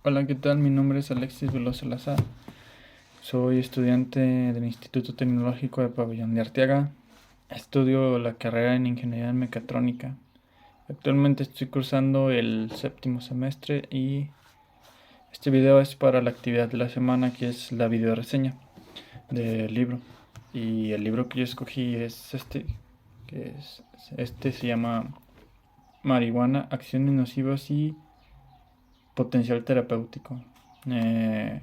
Hola, ¿qué tal? Mi nombre es Alexis Veloz Salazar. Soy estudiante del Instituto Tecnológico de Pabellón de Arteaga. Estudio la carrera en Ingeniería en Mecatrónica. Actualmente estoy cursando el séptimo semestre y este video es para la actividad de la semana, que es la videoreseña del libro. Y el libro que yo escogí es este se llama Marihuana, acciones nocivas y potencial terapéutico. Eh,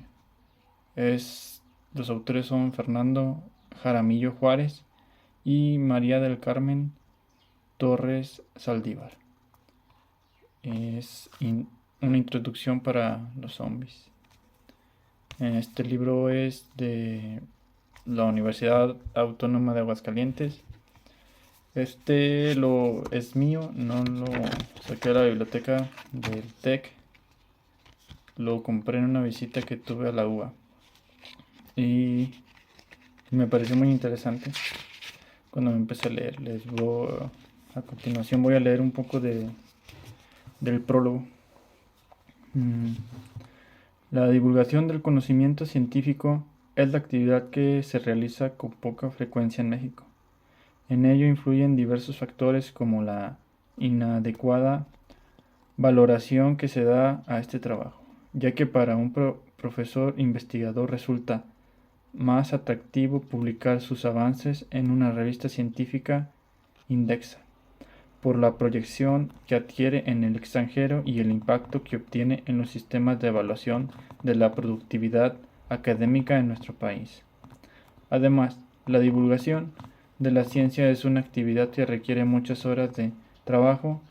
los autores son Fernando Jaramillo Juárez y María del Carmen Torres Saldívar. Es una introducción para los zombies. Este libro es de la Universidad Autónoma de Aguascalientes. Es mío, no lo saqué de la biblioteca del TEC. Lo compré en una visita que tuve a la UA. Y me pareció muy interesante cuando me empecé a leer. A continuación voy a leer un poco del prólogo. Mm, La divulgación del conocimiento científico es la actividad que se realiza con poca frecuencia en México. En ello influyen diversos factores como la inadecuada valoración que se da a este trabajo, ya que para un profesor investigador resulta más atractivo publicar sus avances en una revista científica indexa, por la proyección que adquiere en el extranjero y el impacto que obtiene en los sistemas de evaluación de la productividad académica en nuestro país. Además, la divulgación de la ciencia es una actividad que requiere muchas horas de trabajo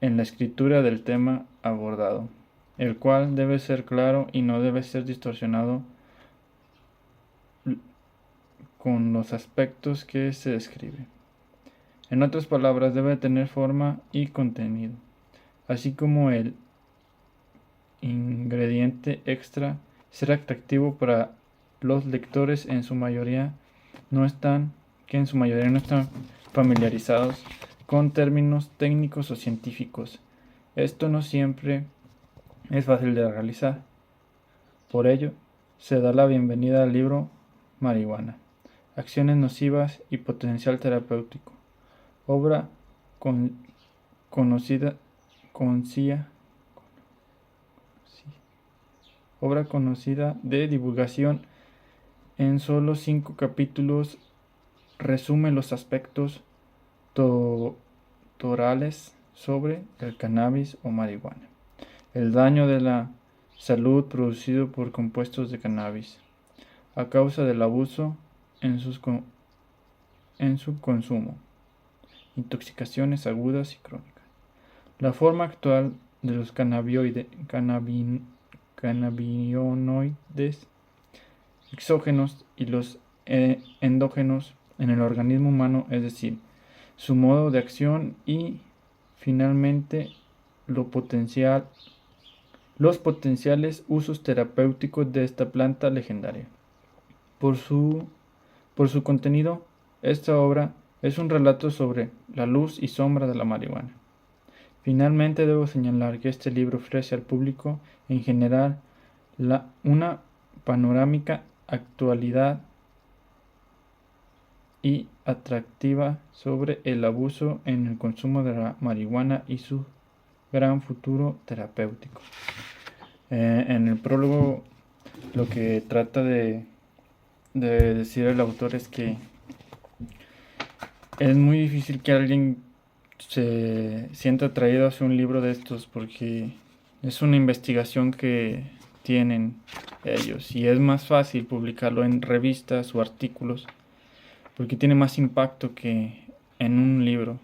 en la escritura del tema abordado, el cual debe ser claro y no debe ser distorsionado con los aspectos que se describe. En otras palabras, debe tener forma y contenido, así como el ingrediente extra, ser atractivo para los lectores que en su mayoría no están familiarizados con términos técnicos o científicos. Esto no siempre es fácil de realizar. Por ello, se da la bienvenida al libro Marihuana, acciones nocivas y potencial terapéutico, obra con, conocida, conocida obra conocida de divulgación. En solo 5 capítulos resume los aspectos torales sobre el cannabis o marihuana, el daño de la salud producido por compuestos de cannabis a causa del abuso en, en su consumo, intoxicaciones agudas y crónicas, la forma actual de los cannabinoides exógenos y los endógenos en el organismo humano, es decir, su modo de acción y, finalmente, los potenciales usos terapéuticos de esta planta legendaria. Por su, por su contenido, esta obra es un relato sobre la luz y sombra de la marihuana. Finalmente, debo señalar que este libro ofrece al público en general una panorámica actualidad y atractiva sobre el abuso en el consumo de la marihuana y su gran futuro terapéutico. En el prólogo lo que trata de decir el autor es que es muy difícil que alguien se sienta atraído hacia un libro de estos porque es una investigación que tienen ellos y es más fácil publicarlo en revistas o artículos porque tiene más impacto que en un libro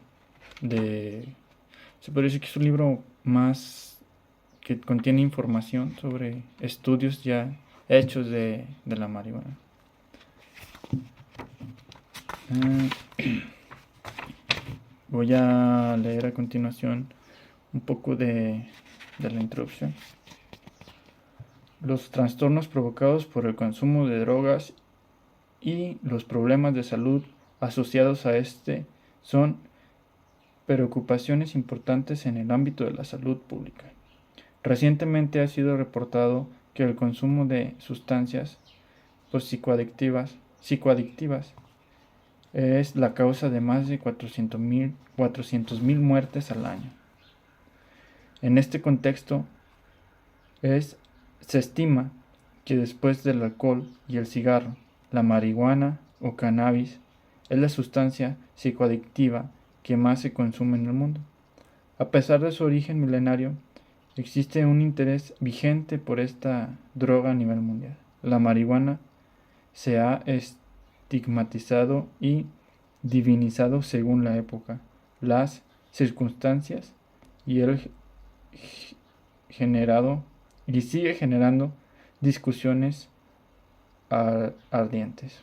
de... Se puede decir que es un libro más que contiene información sobre estudios ya hechos de la marihuana. Voy a leer a continuación un poco de la introducción. Los trastornos provocados por el consumo de drogas y los problemas de salud asociados a este son preocupaciones importantes en el ámbito de la salud pública. Recientemente ha sido reportado que el consumo de sustancias psicoadictivas es la causa de más de 400.000 muertes al año. En este contexto, se estima que después del alcohol y el cigarro, la marihuana o cannabis es la sustancia psicoadictiva que más se consume en el mundo. A pesar de su origen milenario, existe un interés vigente por esta droga a nivel mundial. La marihuana se ha estigmatizado y divinizado según la época, las circunstancias y el generado y sigue generando discusiones ardientes.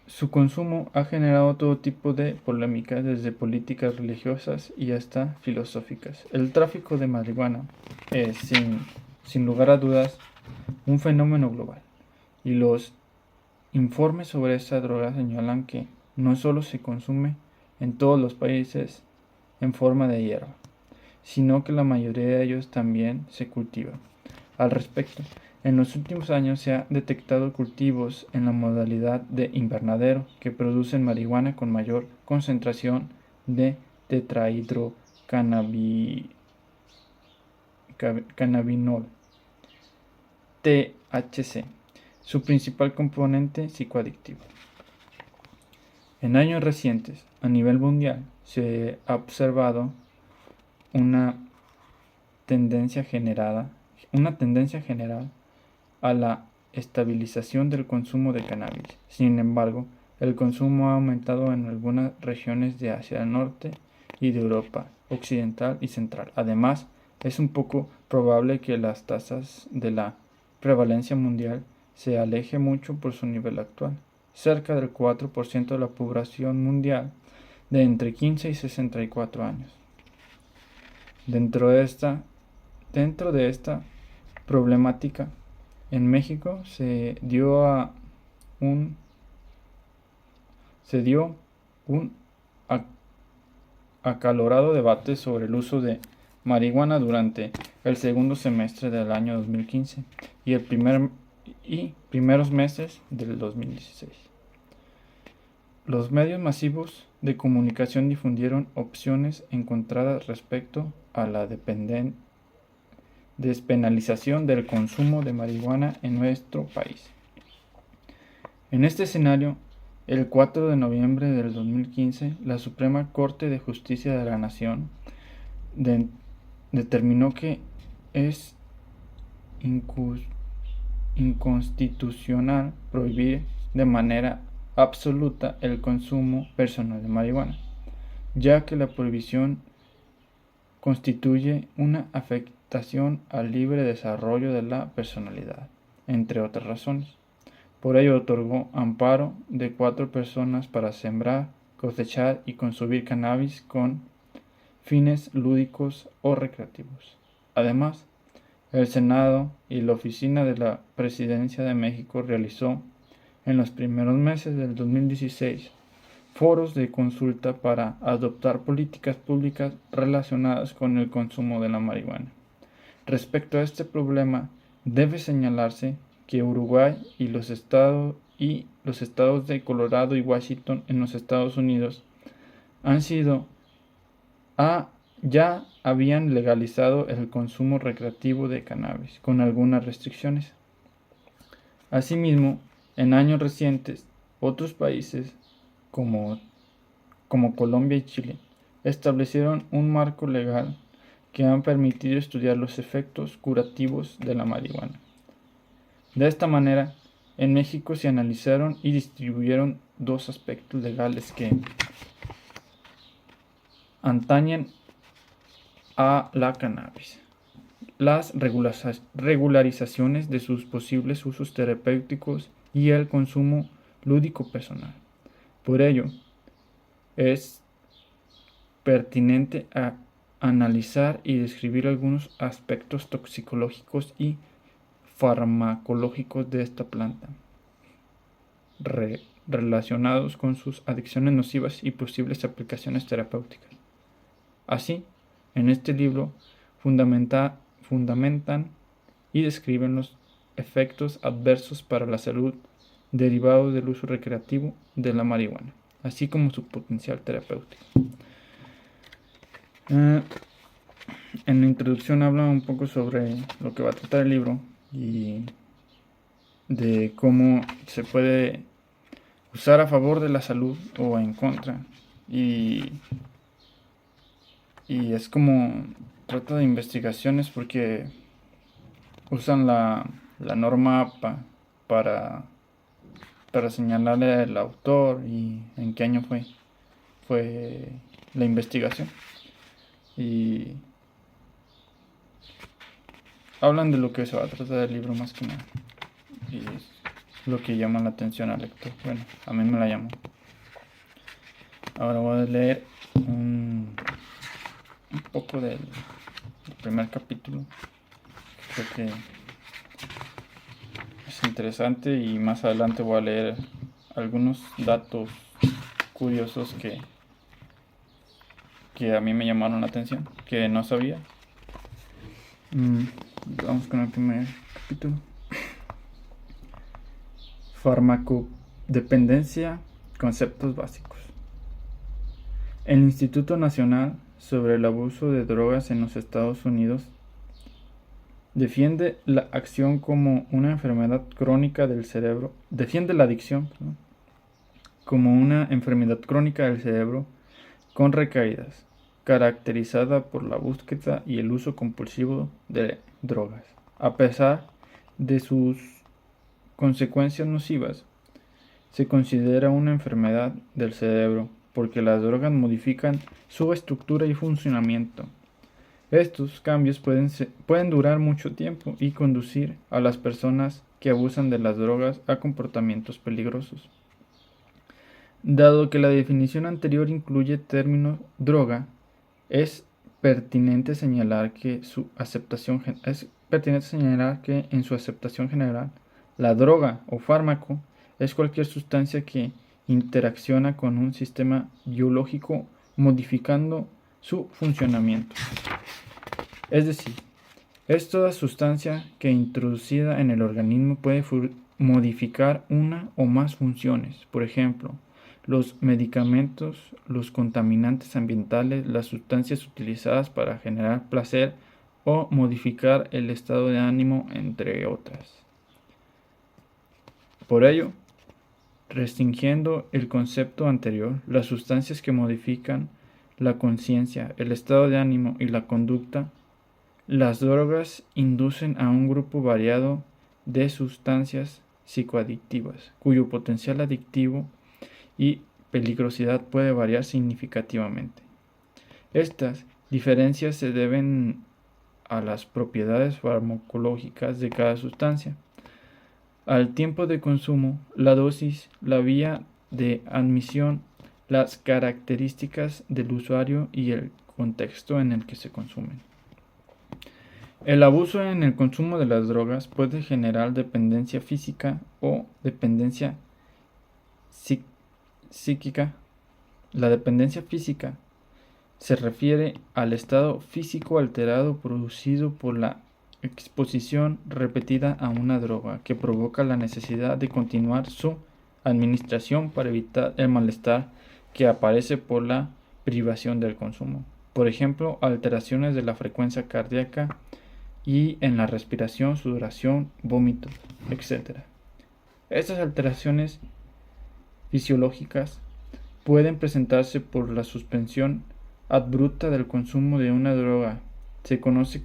Su consumo ha generado todo tipo de polémicas, desde políticas religiosas y hasta filosóficas. El tráfico de marihuana es, sin lugar a dudas, un fenómeno global, y los informes sobre esta droga señalan que no solo se consume en todos los países en forma de hierba, sino que la mayoría de ellos también se cultiva. Al respecto, en los últimos años se han detectado cultivos en la modalidad de invernadero que producen marihuana con mayor concentración de tetrahidrocannabinol, THC, su principal componente psicoadictivo. En años recientes, a nivel mundial, se ha observado una tendencia general a la estabilización del consumo de cannabis. Sin embargo, el consumo ha aumentado en algunas regiones de Asia del Norte y de Europa Occidental y Central. Además, es un poco probable que las tasas de la prevalencia mundial se aleje mucho por su nivel actual. Cerca del 4% de la población mundial de entre 15 y 64 años. Dentro de esta problemática, en México se dio un acalorado debate sobre el uso de marihuana durante el segundo semestre del año 2015 y primeros meses del 2016. Los medios masivos de comunicación difundieron opciones encontradas respecto a la despenalización del consumo de marihuana en nuestro país. En este escenario, el 4 de noviembre del 2015, la Suprema Corte de Justicia de la Nación determinó que es inconstitucional prohibir de manera absoluta el consumo personal de marihuana, ya que la prohibición constituye una afectación al libre desarrollo de la personalidad, entre otras razones. Por ello otorgó amparo de 4 personas para sembrar, cosechar y consumir cannabis con fines lúdicos o recreativos. Además, el Senado y la Oficina de la Presidencia de México realizó en los primeros meses del 2016 foros de consulta para adoptar políticas públicas relacionadas con el consumo de la marihuana. Respecto a este problema, debe señalarse que Uruguay y los estados de Colorado y Washington en los Estados Unidos ya habían legalizado el consumo recreativo de cannabis, con algunas restricciones. Asimismo, en años recientes, otros países como Colombia y Chile establecieron un marco legal que han permitido estudiar los efectos curativos de la marihuana. De esta manera, en México se analizaron y distribuyeron 2 aspectos legales que atañen a la cannabis: las regularizaciones de sus posibles usos terapéuticos y el consumo lúdico personal. Por ello, es pertinente analizar y describir algunos aspectos toxicológicos y farmacológicos de esta planta, relacionados con sus adicciones nocivas y posibles aplicaciones terapéuticas. Así, en este libro fundamentan y describen los efectos adversos para la salud derivados del uso recreativo de la marihuana, así como su potencial terapéutico. En la introducción habla un poco sobre lo que va a tratar el libro y de cómo se puede usar a favor de la salud o en contra. Y es como trata de investigaciones porque usan la norma APA para señalarle al autor y en qué año fue la investigación. Y hablan de lo que se va a tratar del libro más que nada. Y es lo que llama la atención al lector. Bueno, a mí me la llamó. Ahora voy a leer un poco del primer capítulo. Creo que es interesante y más adelante voy a leer algunos datos curiosos que a mí me llamaron la atención, que no sabía. Vamos con el primer capítulo. Farmacodependencia, conceptos básicos. El Instituto Nacional sobre el Abuso de Drogas en los Estados Unidos defiende la acción como una enfermedad crónica del cerebro, defiende la adicción como una enfermedad crónica del cerebro con recaídas, caracterizada por la búsqueda y el uso compulsivo de drogas. A pesar de sus consecuencias nocivas, se considera una enfermedad del cerebro porque las drogas modifican su estructura y funcionamiento. Estos cambios pueden durar mucho tiempo y conducir a las personas que abusan de las drogas a comportamientos peligrosos. Dado que la definición anterior incluye el término droga, es pertinente señalar que en su aceptación general, la droga o fármaco es cualquier sustancia que interacciona con un sistema biológico modificando su funcionamiento. Es decir, es toda sustancia que introducida en el organismo puede modificar una o más funciones. Por ejemplo, los medicamentos, los contaminantes ambientales, las sustancias utilizadas para generar placer o modificar el estado de ánimo, entre otras. Por ello, restringiendo el concepto anterior, las sustancias que modifican la conciencia, el estado de ánimo y la conducta, las drogas inducen a un grupo variado de sustancias psicoadictivas, cuyo potencial adictivo y peligrosidad puede variar significativamente. Estas diferencias se deben a las propiedades farmacológicas de cada sustancia, al tiempo de consumo, la dosis, la vía de admisión, las características del usuario y el contexto en el que se consumen. El abuso en el consumo de las drogas puede generar dependencia física o dependencia psíquica. La dependencia física se refiere al estado físico alterado producido por la exposición repetida a una droga que provoca la necesidad de continuar su administración para evitar el malestar que aparece por la privación del consumo. Por ejemplo, alteraciones de la frecuencia cardíaca y en la respiración, sudoración, vómitos, etc. Estas alteraciones fisiológicas pueden presentarse por la suspensión abrupta del consumo de una droga. Se conoce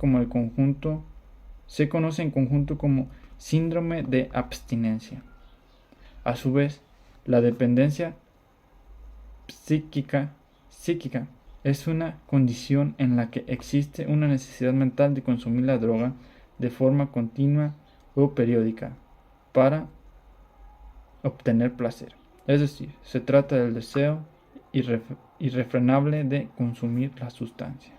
en conjunto como síndrome de abstinencia. A su vez, la dependencia psíquica es una condición en la que existe una necesidad mental de consumir la droga de forma continua o periódica para obtener placer. Es decir, se trata del deseo irrefrenable de consumir la sustancia.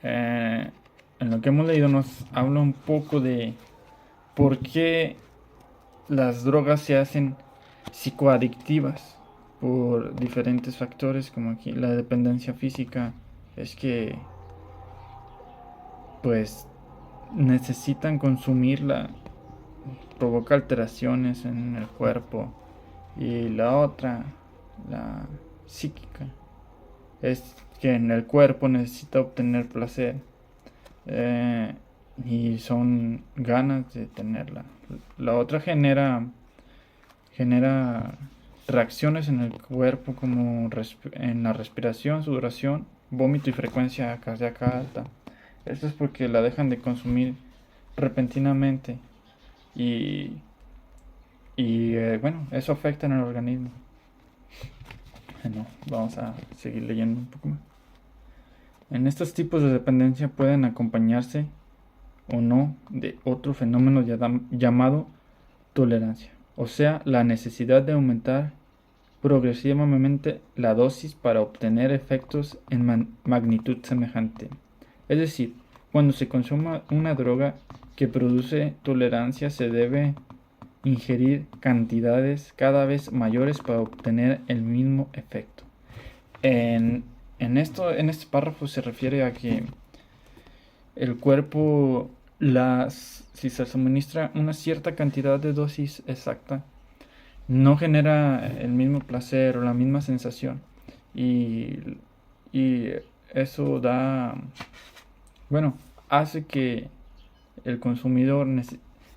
En lo que hemos leído nos habla un poco de por qué las drogas se hacen psicoadictivas por diferentes factores, como aquí la dependencia física es que pues necesitan consumirla, provoca alteraciones en el cuerpo. Y la otra, la psíquica, es que en el cuerpo necesita obtener placer, y son ganas de tenerla. La otra genera reacciones en el cuerpo como en la respiración, sudoración, vómito y frecuencia cardíaca alta. Esto es porque la dejan de consumir repentinamente y, bueno, eso afecta en el organismo. Bueno, vamos a seguir leyendo un poco más. En estos tipos de dependencia pueden acompañarse o no de otro fenómeno llamado tolerancia, o sea, la necesidad de aumentar progresivamente la dosis para obtener efectos en magnitud semejante. Es decir, cuando se consuma una droga que produce tolerancia, se debe ingerir cantidades cada vez mayores para obtener el mismo efecto. En este párrafo se refiere a que el cuerpo, si se suministra una cierta cantidad de dosis exacta, no genera el mismo placer o la misma sensación. Y eso hace que el consumidor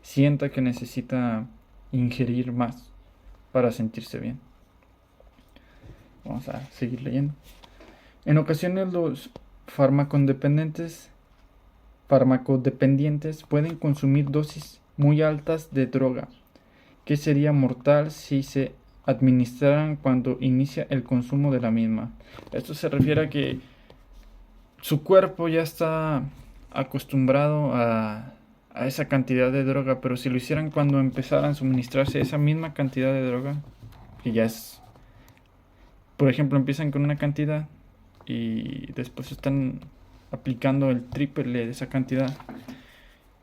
sienta que necesita ingerir más para sentirse bien. Vamos a seguir leyendo. En ocasiones los farmacodependientes pueden consumir dosis muy altas de droga, que sería mortal si se administraran cuando inicia el consumo de la misma. Esto se refiere a que su cuerpo ya está acostumbrado a esa cantidad de droga, pero si lo hicieran cuando empezaran a suministrarse esa misma cantidad de droga, que ya es, por ejemplo, empiezan con una cantidad y después están aplicando el triple de esa cantidad,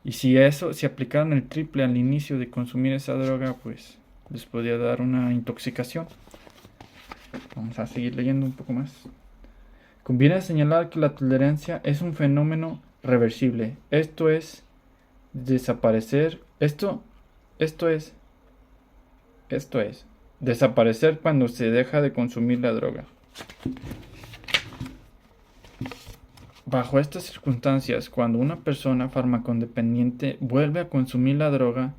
y si aplicaran el triple al inicio de consumir esa droga, pues les podría dar una intoxicación. Vamos a seguir leyendo un poco más. Conviene señalar que la tolerancia es un fenómeno reversible. Esto es desaparecer cuando se deja de consumir la droga. Bajo estas circunstancias, cuando una persona farmacodependiente vuelve a consumir la droga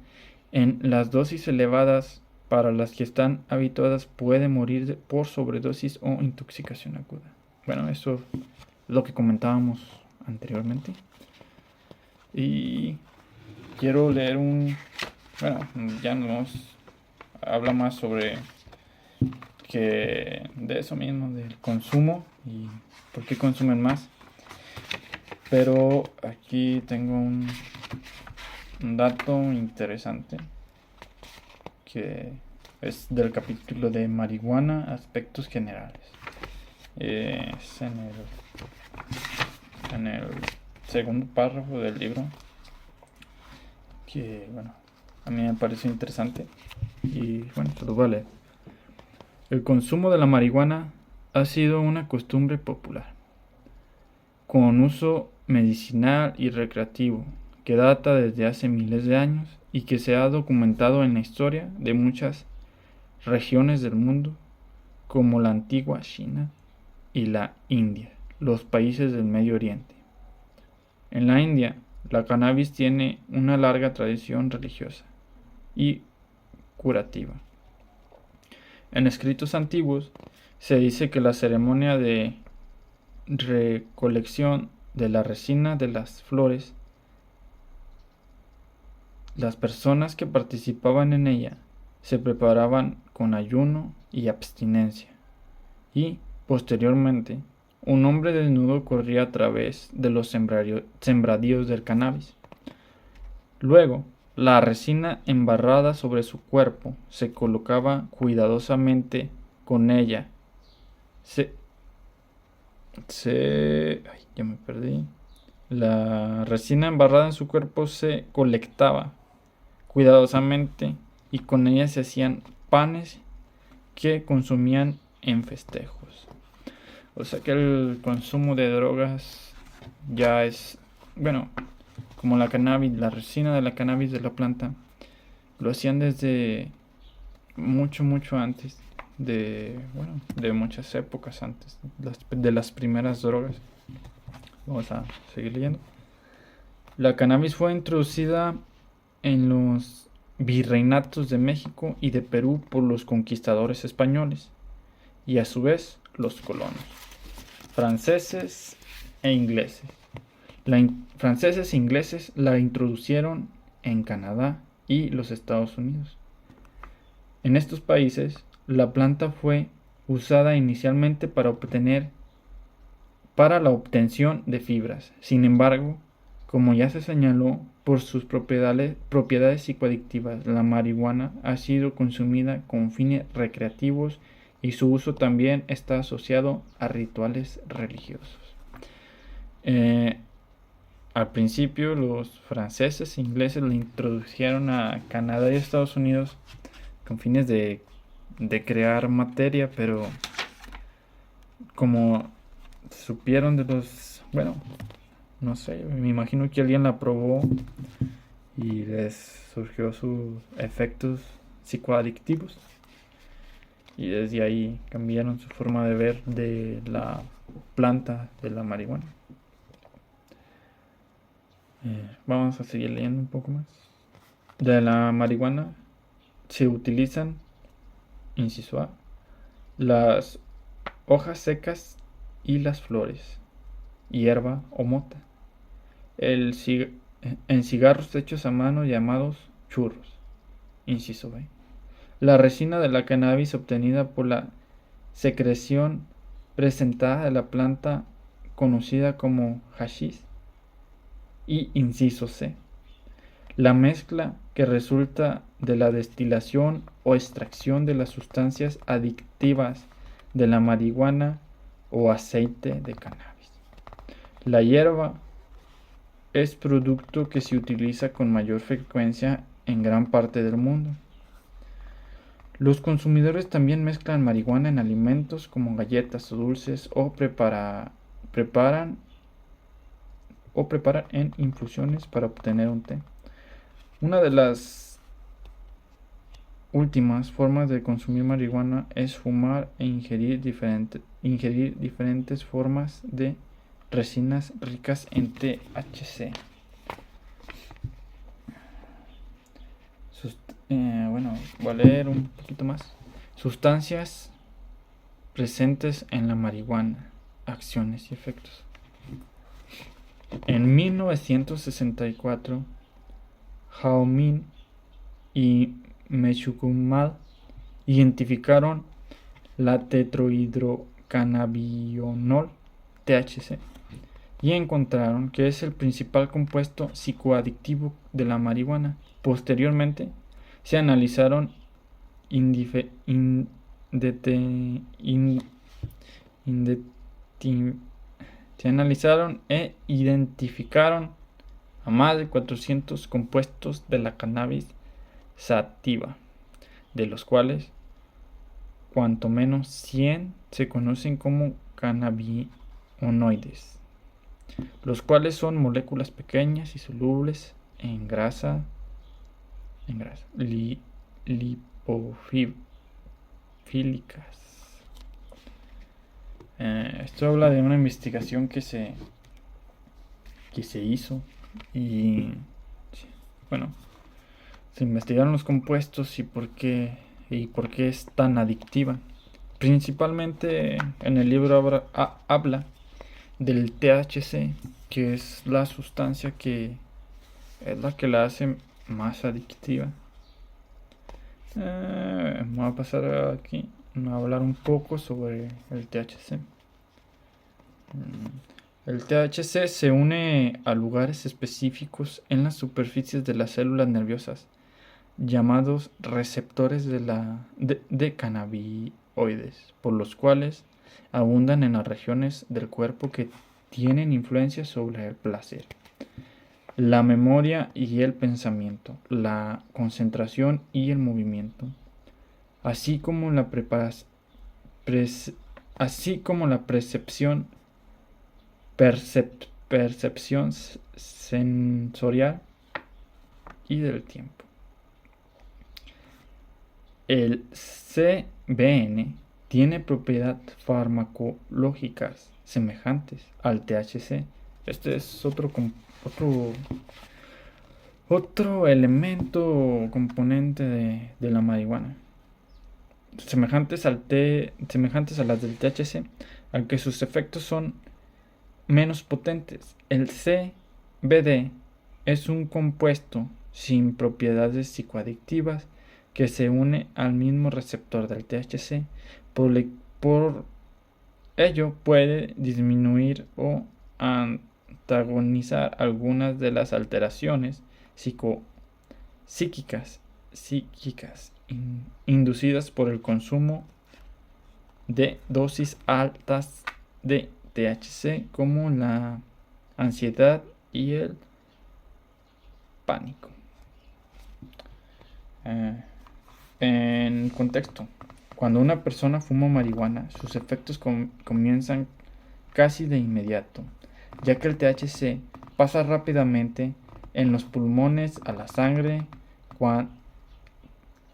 en las dosis elevadas para las que están habituadas, puede morir por sobredosis o intoxicación aguda. Bueno, eso es lo que comentábamos anteriormente. Y quiero leer habla más sobre de eso mismo, del consumo y por qué consumen más. Pero aquí tengo un dato interesante que es del capítulo de marihuana, aspectos generales. Es en el segundo párrafo del libro, que a mí me pareció interesante y se lo voy a leer. El consumo de la marihuana ha sido una costumbre popular, con uso medicinal y recreativo, que data desde hace miles de años y que se ha documentado en la historia de muchas regiones del mundo, como la antigua China y la India, los países del Medio Oriente. En la India, la cannabis tiene una larga tradición religiosa y curativa. En escritos antiguos se dice que la ceremonia de recolección de la resina de las flores, las personas que participaban en ella se preparaban con ayuno y abstinencia, y posteriormente un hombre desnudo corría a través de los sembradíos del cannabis. Luego, la resina embarrada sobre su cuerpo se colocaba cuidadosamente con ella. Ya me perdí. La resina embarrada en su cuerpo se colectaba cuidadosamente y con ella se hacían panes que consumían en festejos. O sea que el consumo de drogas ya es bueno, como la cannabis, la resina de la cannabis de la planta, lo hacían desde mucho antes de muchas épocas antes de las primeras drogas. Vamos a seguir leyendo. La cannabis fue introducida en los virreinatos de México y de Perú por los conquistadores españoles y a su vez los colonos franceses e ingleses. Franceses e ingleses la introdujeron en Canadá y los Estados Unidos. En estos países, la planta fue usada inicialmente para la obtención de fibras. Sin embargo, como ya se señaló, por sus propiedades psicoactivas, la marihuana ha sido consumida con fines recreativos y su uso también está asociado a rituales religiosos. Al principio, los franceses e ingleses la introdujeron a Canadá y Estados Unidos con fines de crear materia, pero como supieron no sé, me imagino que alguien la probó y les surgió sus efectos psicoadictivos y desde ahí cambiaron su forma de ver de la planta de la marihuana. Vamos a seguir leyendo un poco más. De la marihuana se utilizan, inciso A, las hojas secas y las flores, hierba o mota, en cigarros hechos a mano llamados churros, inciso B, la resina de la cannabis obtenida por la secreción presentada de la planta conocida como hashish, y inciso C, la mezcla que resulta de la destilación o extracción de las sustancias adictivas de la marihuana o aceite de cannabis. La hierba es producto que se utiliza con mayor frecuencia en gran parte del mundo. Los consumidores también mezclan marihuana en alimentos como galletas o dulces o preparan en infusiones para obtener un té. Una de las últimas formas de consumir marihuana es fumar e ingerir diferentes formas de resinas ricas en THC. Voy a leer un poquito más. Sustancias presentes en la marihuana, acciones y efectos. En 1964, Hao Min y Mechukumal identificaron la tetrohidrocannabinol, THC, y encontraron que es el principal compuesto psicoadictivo de la marihuana. Posteriormente, se analizaron e identificaron a más de 400 compuestos de la cannabis sativa, de los cuales cuanto menos 100 se conocen como cannabinoides, los cuales son moléculas pequeñas y solubles en grasa lipofílicas. Esto habla de una investigación que se hizo y se investigaron los compuestos y por qué es tan adictiva. Principalmente en el libro habla del THC, que es la sustancia que es la que la hace más adictiva. Voy a pasar aquí a hablar un poco sobre el THC. El THC se une a lugares específicos en las superficies de las células nerviosas, llamados receptores de cannabinoides, por los cuales abundan en las regiones del cuerpo que tienen influencia sobre el placer, la memoria y el pensamiento, la concentración y el movimiento, así como la percepción percepción sensorial y del tiempo. El CBN tiene propiedades farmacológicas semejantes al THC. Este es otro elemento componente de la marihuana. Semejantes a las del THC, aunque sus efectos son menos potentes. El CBD es un compuesto sin propiedades psicoactivas que se une al mismo receptor del THC. Por ello puede disminuir o antagonizar algunas de las alteraciones psíquicas inducidas por el consumo de dosis altas de THC, como la ansiedad y el pánico. En contexto, cuando una persona fuma marihuana, sus efectos comienzan casi de inmediato, ya que el THC pasa rápidamente en los pulmones a la sangre,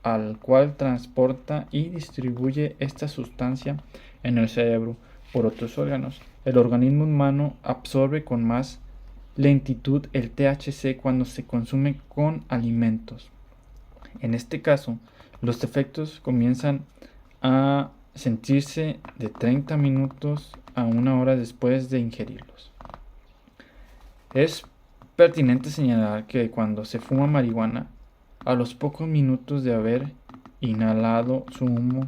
al cual transporta y distribuye esta sustancia en el cerebro por otros órganos. El organismo humano absorbe con más lentitud el THC cuando se consume con alimentos. En este caso, los efectos comienzan a sentirse de 30 minutos a 1 hora después de ingerirlos. Es pertinente señalar que cuando se fuma marihuana, a los pocos minutos de haber inhalado su humo,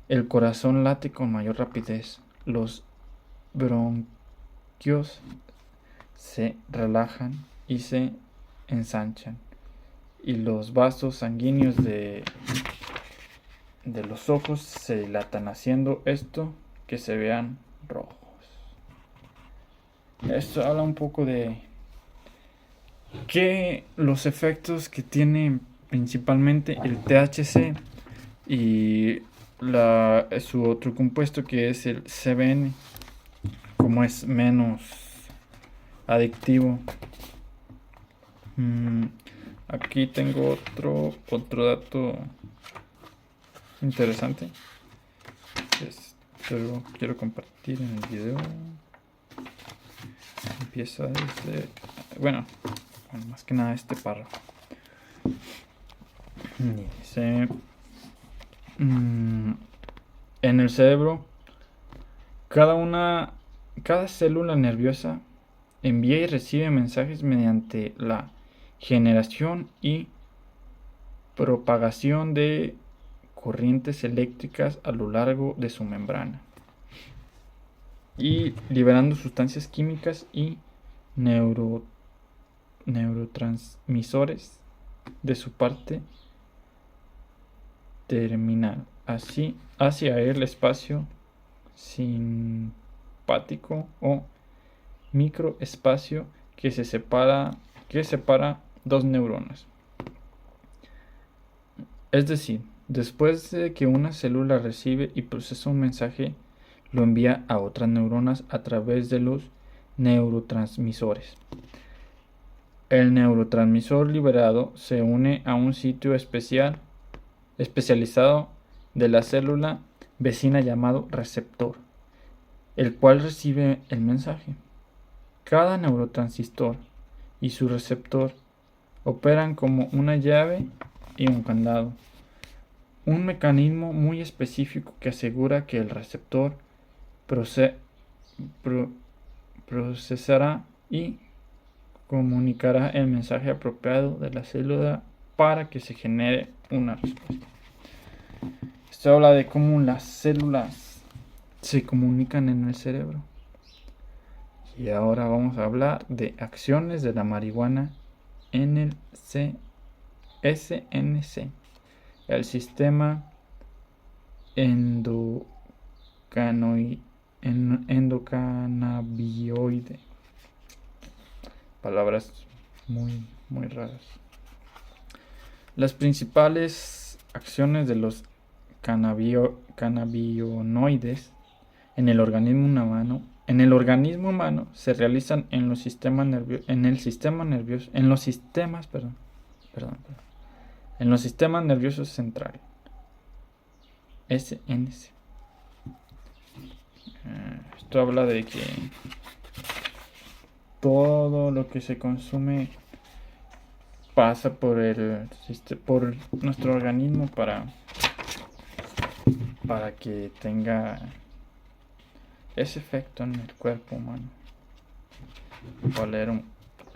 el corazón late con mayor rapidez, los bronquios se relajan y se ensanchan, y los vasos sanguíneos de los ojos se dilatan, haciendo esto que se vean rojos. Esto habla un poco de que los efectos que tiene principalmente el THC y su otro compuesto, que es el CBN, como es menos adictivo. Aquí tengo otro dato interesante. Esto quiero compartir en el video. Empieza desde... Bueno, más que nada este párrafo. Dice... en el cerebro, cada célula nerviosa envía y recibe mensajes mediante la generación y propagación de corrientes eléctricas a lo largo de su membrana, y liberando sustancias químicas y neurotransmisores de su parte terminal, así hacia el espacio simpático o microespacio que separa dos neuronas. Es decir, después de que una célula recibe y procesa un mensaje, lo envía a otras neuronas a través de los neurotransmisores. El neurotransmisor liberado se une a un sitio especializado de la célula vecina llamado receptor, el cual recibe el mensaje. Cada neurotransmisor y su receptor operan como una llave y un candado, un mecanismo muy específico que asegura que el receptor procesará y comunicará el mensaje apropiado de la célula para que se genere una respuesta. Esto habla de cómo las células se comunican en el cerebro. Y ahora vamos a hablar de acciones de la marihuana en el SNC, el sistema endocannabinoide. Palabras muy, muy raras. Las principales acciones de los cannabinoides en el organismo humano en el organismo humano se realizan en los sistemas nerviosos, en los sistemas, en los sistemas nerviosos centrales, SNC. Esto habla de que todo lo que se consume pasa por nuestro organismo para que tenga ese efecto en el cuerpo humano. Voy a leer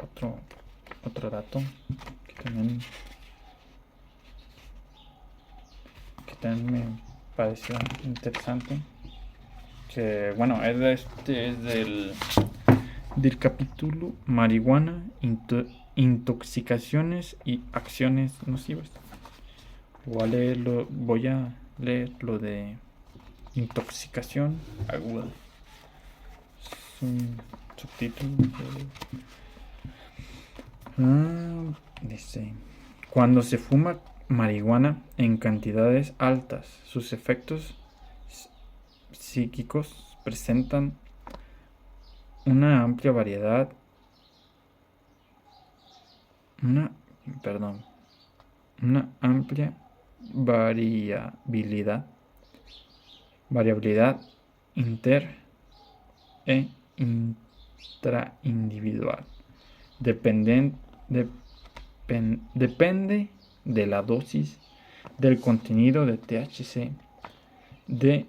otro dato que también me pareció interesante, que bueno, es del capítulo marihuana, intoxicaciones y acciones nocivas. Voy a leer lo de intoxicación aguda. Es un subtítulo. Dice: cuando se fuma marihuana en cantidades altas, sus efectos psíquicos presentan una amplia variedad, una amplia variabilidad inter e intraindividual. Depende de la dosis, del contenido de THC, de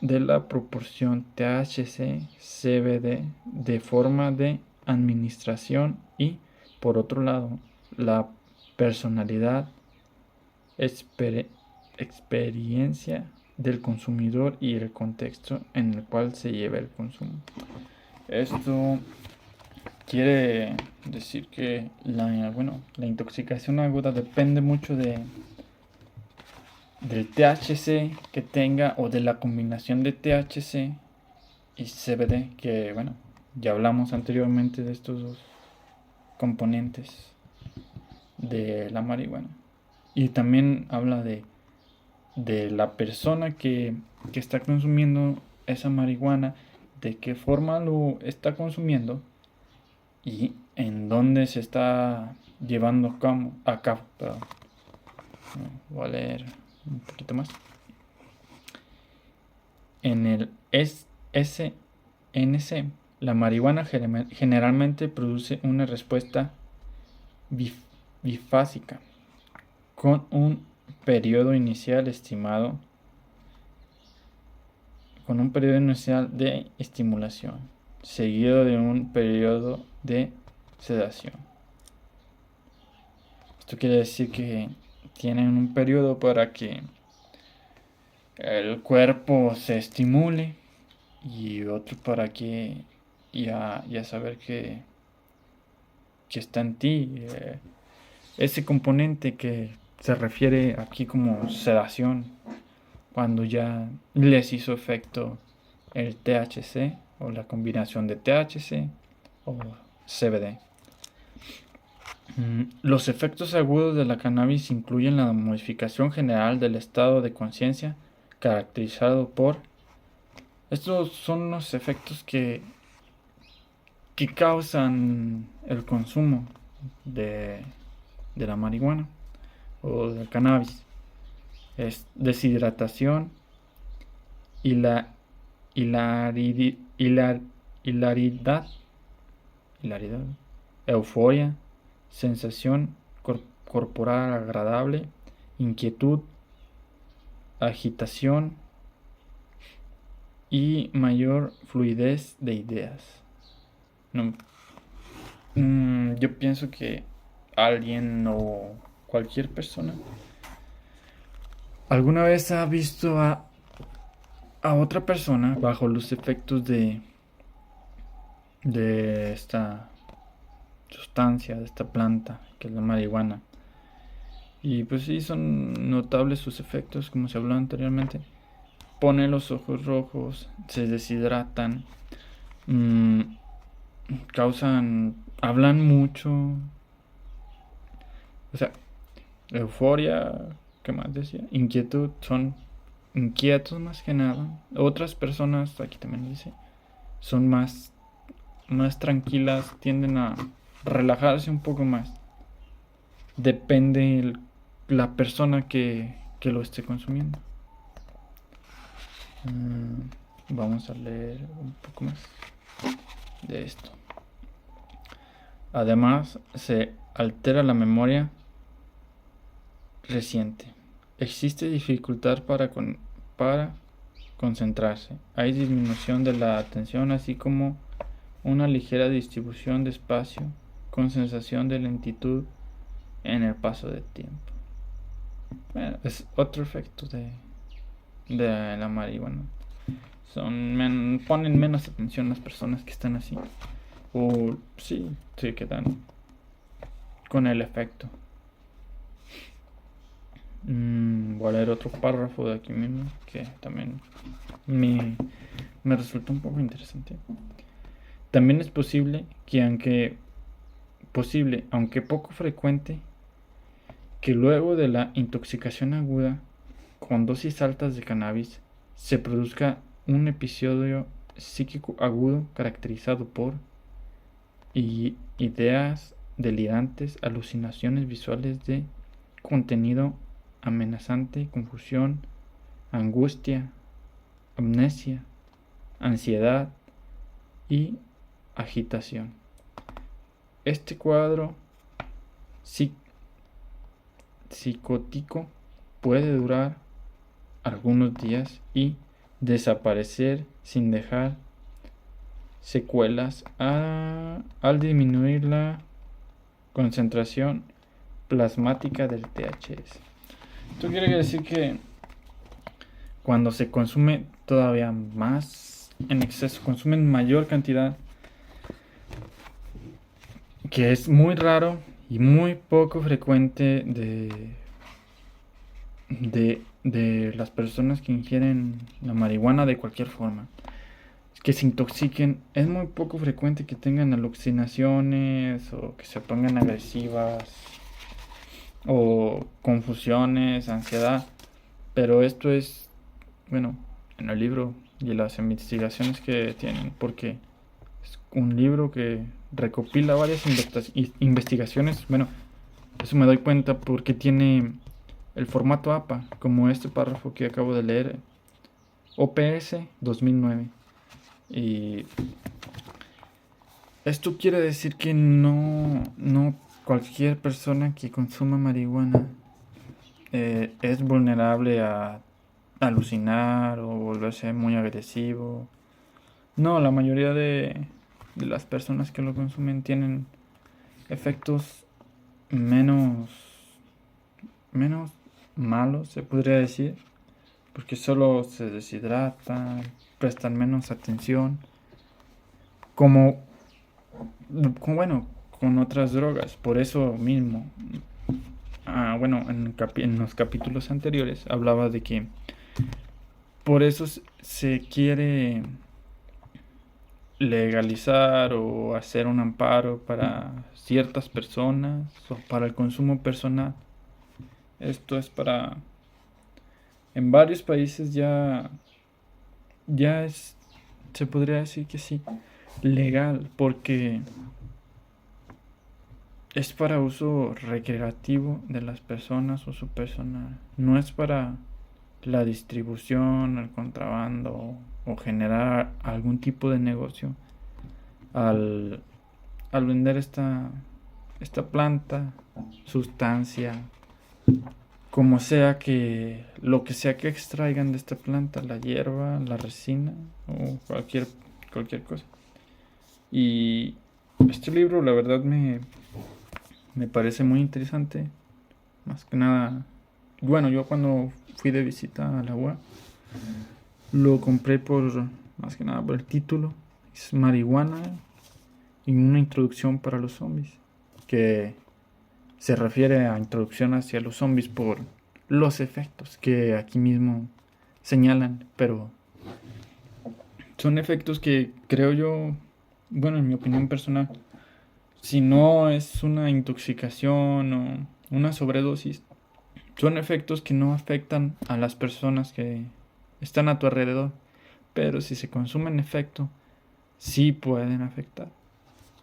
la proporción THC-CBD, de forma de administración y, por otro lado, la personalidad, experiencia del consumidor y el contexto en el cual se lleva el consumo. Esto quiere decir que la intoxicación aguda depende mucho del THC que tenga, o de la combinación de THC y CBD, que bueno, ya hablamos anteriormente de estos dos componentes de la marihuana. Y también habla de la persona que está consumiendo esa marihuana, de qué forma lo está consumiendo y en dónde se está llevando a cabo. Voy a leer un poquito más. En el SNC, la marihuana generalmente produce una respuesta bifásica, con un periodo inicial de estimulación, seguido de un periodo de sedación. Esto quiere decir que tienen un periodo para que el cuerpo se estimule, y otro para que ya saber que está en ti ese componente que se refiere aquí como sedación, cuando ya les hizo efecto el THC o la combinación de THC o CBD. Los efectos agudos de la cannabis incluyen la modificación general del estado de conciencia, caracterizado por... Estos son los efectos que causan el consumo de la marihuana o del cannabis. Es deshidratación, hilaridad, euforia, sensación corporal agradable, inquietud, agitación y mayor fluidez de ideas. Yo pienso que alguien o cualquier persona alguna vez ha visto a otra persona bajo los efectos de esta sustancia, de esta planta que es la marihuana. Y pues sí, son notables sus efectos, como se habló anteriormente. Ponen los ojos rojos, se deshidratan, hablan mucho, o sea, euforia, ¿qué más decía? Inquietud, son inquietos más que nada. Otras personas, aquí también dice, son más tranquilas, tienden a relajarse un poco más. Depende la persona que lo esté consumiendo. Vamos a leer un poco más de esto. Además, se altera la memoria reciente. Existe dificultad para concentrarse. Hay disminución de la atención, así como una ligera distribución de espacio con sensación de lentitud en el paso del tiempo. Bueno, es otro efecto de la marihuana. Ponen menos atención las personas que están así. O sí, se quedan con el efecto. Voy a leer otro párrafo de aquí mismo que también me resulta un poco interesante. También es posible, aunque poco frecuente, que luego de la intoxicación aguda con dosis altas de cannabis se produzca un episodio psíquico agudo caracterizado por ideas delirantes, alucinaciones visuales de contenido amenazante, confusión, angustia, amnesia, ansiedad y agitación. Este cuadro psicótico puede durar algunos días y desaparecer sin dejar secuelas al disminuir la concentración plasmática del THC. Esto quiere decir que cuando se consume todavía más en exceso, consumen mayor cantidad, que es muy raro y muy poco frecuente de las personas que ingieren la marihuana de cualquier forma, que se intoxiquen. Es muy poco frecuente que tengan alucinaciones o que se pongan agresivas o confusiones, ansiedad. Pero esto es, bueno, en el libro y las investigaciones que tienen, porque es un libro que recopila varias investigaciones. Bueno, eso me doy cuenta porque tiene el formato APA, como este párrafo que acabo de leer, OPS 2009. Y esto quiere decir que no cualquier persona que consuma marihuana es vulnerable a alucinar o volverse muy agresivo. No, la mayoría de las personas que lo consumen tienen efectos menos malos, se podría decir, porque solo se deshidratan, prestan menos atención, como con otras drogas. Por eso mismo, en los capítulos anteriores hablaba de que por eso se quiere legalizar o hacer un amparo para ciertas personas o para el consumo personal. Esto es para... En varios países ya es, se podría decir que sí, legal, porque es para uso recreativo de las personas o su personal. No es para la distribución, el contrabando o generar algún tipo de negocio al vender esta planta, sustancia, como sea que lo que sea que extraigan de esta planta, la hierba, la resina o cualquier cosa. Y este libro la verdad me parece muy interesante. Más que nada, bueno, yo cuando fui de visita a la UA lo compré más que nada por el título. Es marihuana y una introducción para los zombies, que se refiere a introducción hacia los zombies por los efectos que aquí mismo señalan, pero son efectos que creo yo, bueno, en mi opinión personal, si no es una intoxicación o una sobredosis, son efectos que no afectan a las personas que están a tu alrededor, pero si se consume en efecto, sí pueden afectar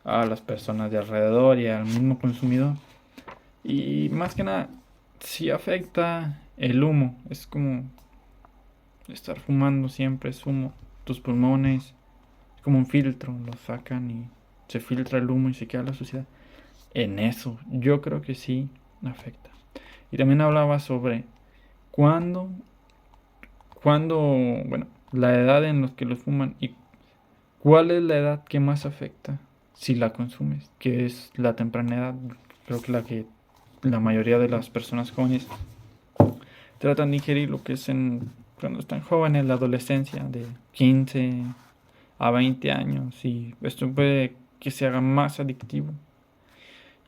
a las personas de alrededor y al mismo consumidor. Y más que nada, sí afecta el humo. Es como estar fumando siempre, es humo. Tus pulmones, es como un filtro, lo sacan y se filtra el humo y se queda la suciedad. En eso, yo creo que sí afecta. Y también hablaba sobre cuándo, bueno, la edad en los que los fuman y cuál es la edad que más afecta si la consumes, que es la temprana edad. Creo que la mayoría de las personas jóvenes tratan de ingerir lo que es cuando están jóvenes, la adolescencia, de 15 a 20 años, y esto puede que se haga más adictivo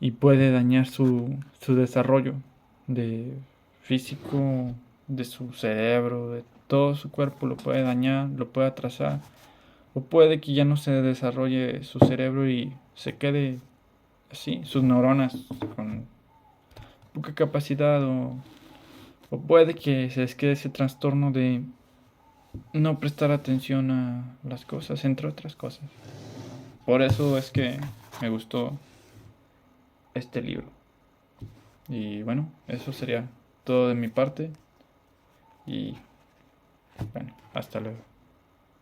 y puede dañar su desarrollo de físico, de su cerebro, de todo su cuerpo, lo puede dañar, lo puede atrasar, o puede que ya no se desarrolle su cerebro y se quede así, sus neuronas con poca capacidad, o puede que se les quede ese trastorno de no prestar atención a las cosas, entre otras cosas. Por eso es que me gustó este libro. Y bueno, eso sería todo de mi parte. Y bueno, hasta luego.